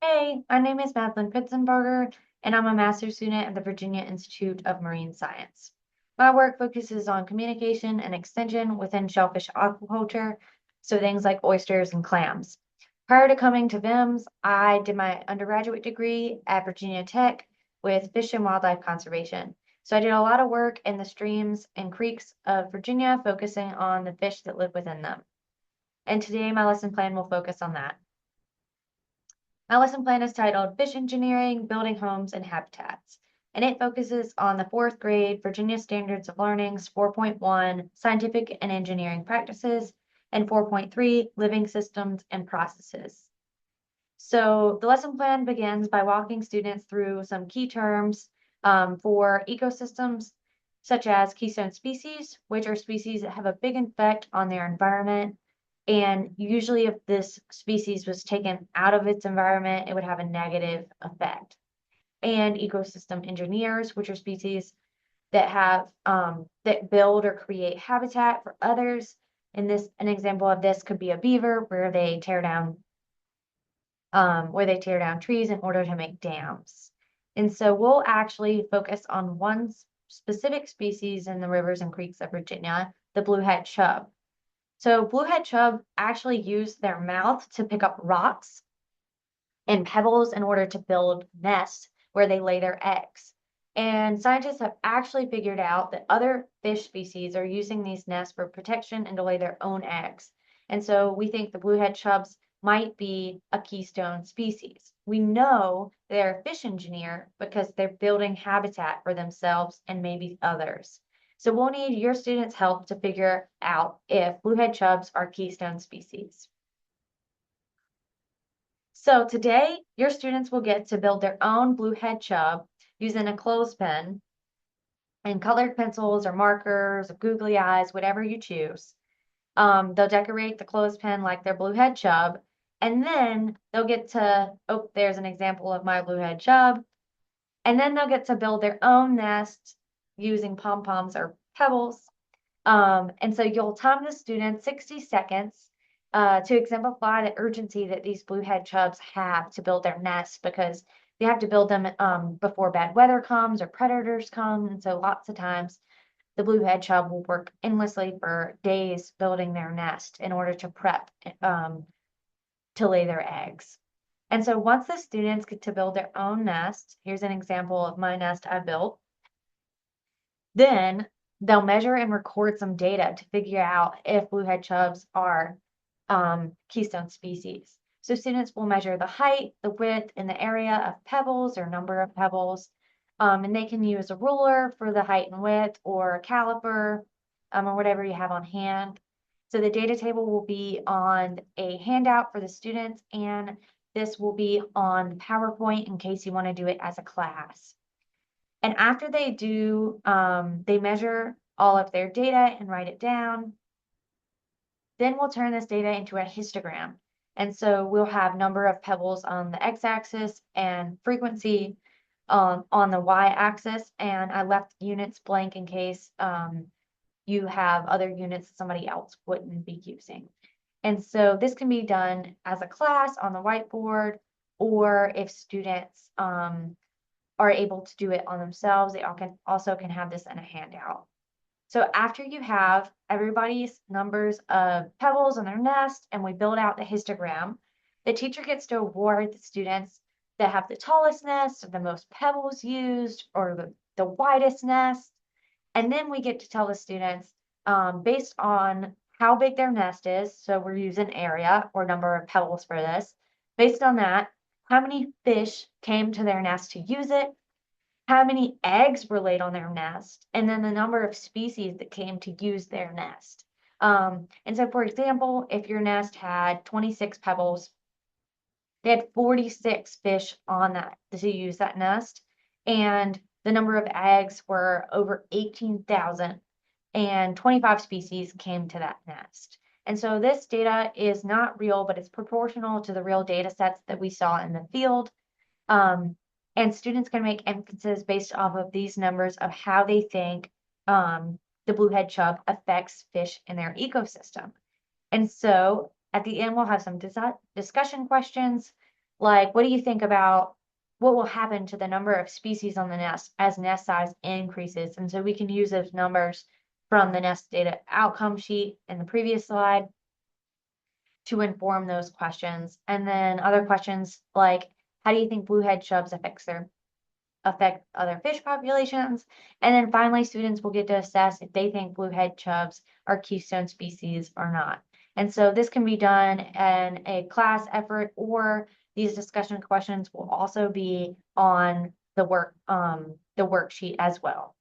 Hey, my name is Madeline Pitsenbarger, and I'm a master's student at the Virginia Institute of Marine Science. My work focuses on communication and extension within shellfish aquaculture, so things like oysters and clams. Prior to coming to VIMS, I did my undergraduate degree at Virginia Tech with fish and wildlife conservation. So I did a lot of work in the streams and creeks of Virginia, focusing on the fish that live within them. And today my lesson plan will focus on that. My lesson plan is titled Fish Engineering, Building Homes and Habitats, and it focuses on the fourth grade Virginia Standards of Learning's 4.1 Scientific and Engineering Practices and 4.3 Living Systems and Processes. So the lesson plan begins by walking students through some key terms for ecosystems, such as keystone species, which are species that have a big effect on their environment. And usually if this species was taken out of its environment, it would have a negative effect. And ecosystem engineers, which are species that have that build or create habitat for others. An example of this could be a beaver, where they tear down trees in order to make dams. And so we'll actually focus on one specific species in the rivers and creeks of Virginia, the bluehead chub. So bluehead chub actually use their mouth to pick up rocks and pebbles in order to build nests where they lay their eggs. And scientists have actually figured out that other fish species are using these nests for protection and to lay their own eggs. And so we think the bluehead chubs might be a keystone species. We know they're a fish engineer because they're building habitat for themselves and maybe others. So we'll need your students' help to figure out if bluehead chubs are keystone species. So today, your students will get to build their own bluehead chub using a clothespin and colored pencils or markers or googly eyes, whatever you choose. They'll decorate the clothespin like their bluehead chub, and then they'll get to, oh, there's an example of my bluehead chub, and then they'll get to build their own nest using pom-poms or pebbles. And so you'll time the students 60 seconds to exemplify the urgency that these bluehead chubs have to build their nests, because they have to build them before bad weather comes or predators come. And so lots of times the bluehead chub will work endlessly for days building their nest in order to prep to lay their eggs. And so once the students get to build their own nest, here's an example of my nest I built. Then they'll measure and record some data to figure out if bluehead chubs are keystone species. So students will measure the height, the width, and the area of pebbles or number of pebbles. And they can use a ruler for the height and width, or a caliper, or whatever you have on hand. So the data table will be on a handout for the students, and this will be on PowerPoint in case you want to do it as a class. And after they do, they measure all of their data and write it down. Then we'll turn this data into a histogram. And so we'll have number of pebbles on the x-axis and frequency on the y-axis. And I left units blank in case you have other units that somebody else wouldn't be using. And so this can be done as a class on the whiteboard, or if students are able to do it on themselves, they also can have this in a handout. So after you have everybody's numbers of pebbles in their nest and we build out the histogram, the teacher gets to award the students that have the tallest nest, or the most pebbles used, or the widest nest. And then we get to tell the students, based on how big their nest is, so we're using area or number of pebbles for this, based on that, how many fish came to their nest to use it, how many eggs were laid on their nest, and then the number of species that came to use their nest. And so, for example, if your nest had 26 pebbles, they had 46 fish on that to use that nest, and the number of eggs were over 18,000, and 25 species came to that nest. And so this data is not real, but it's proportional to the real data sets that we saw in the field. And students can make inferences based off of these numbers of how they think the bluehead chub affects fish in their ecosystem. And so at the end, we'll have some discussion questions like, what do you think about what will happen to the number of species on the nest as nest size increases? And so we can use those numbers from the nest data outcome sheet in the previous slide to inform those questions. And then other questions like, how do you think bluehead chubs affect other fish populations? And then finally, students will get to assess if they think bluehead chubs are keystone species or not. And so this can be done in a class effort, or these discussion questions will also be on the worksheet as well.